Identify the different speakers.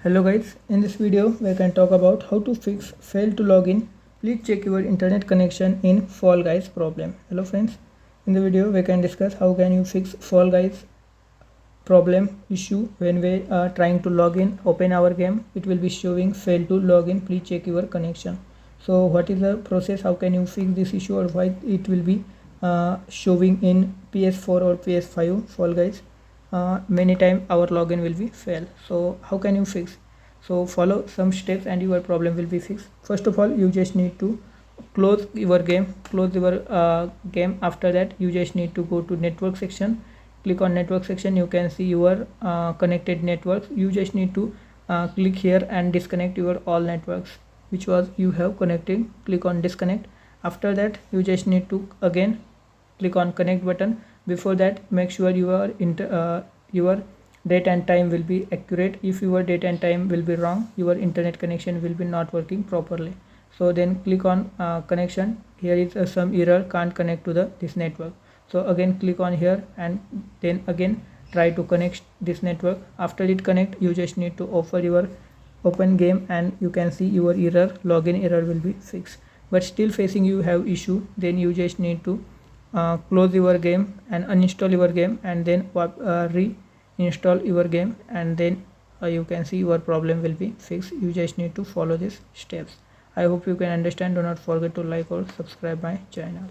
Speaker 1: Hello guys, in this video we can talk about how to fix fail to login. Please check your internet connection in Fall Guys problem. Hello friends, in the video we can discuss how can you fix Fall Guys problem issue when we are trying to log in. Open our game, it will be showing fail to login. Please check your connection. So what is the process? How can you fix this issue, or why it will be showing in PS4 or PS5 Fall Guys? Many time our login will be fail. So how can you fix? So follow some steps and your problem will be fixed. First of all, you just need to close your game. After that, you just need to go to network section. Click on network section. You can see your connected networks. You just need to click here and disconnect your all networks which was you have connected. Click on disconnect. After that, you just need to again click on connect button. Before that, make sure your date and time will be accurate. If your date and time will be wrong, your internet connection will be not working properly. So then click on connection. Here is some error, can't connect to this network. So again click on here and then again try to connect this network. After it connect, you just need to offer your open game and you can see your error, login error will be fixed. But still facing you have issue, then you just need to close your game and uninstall your game and then reinstall your game, and then you can see your problem will be fixed. You just need to follow these steps. I hope you can understand. Do not forget to like or subscribe my channel.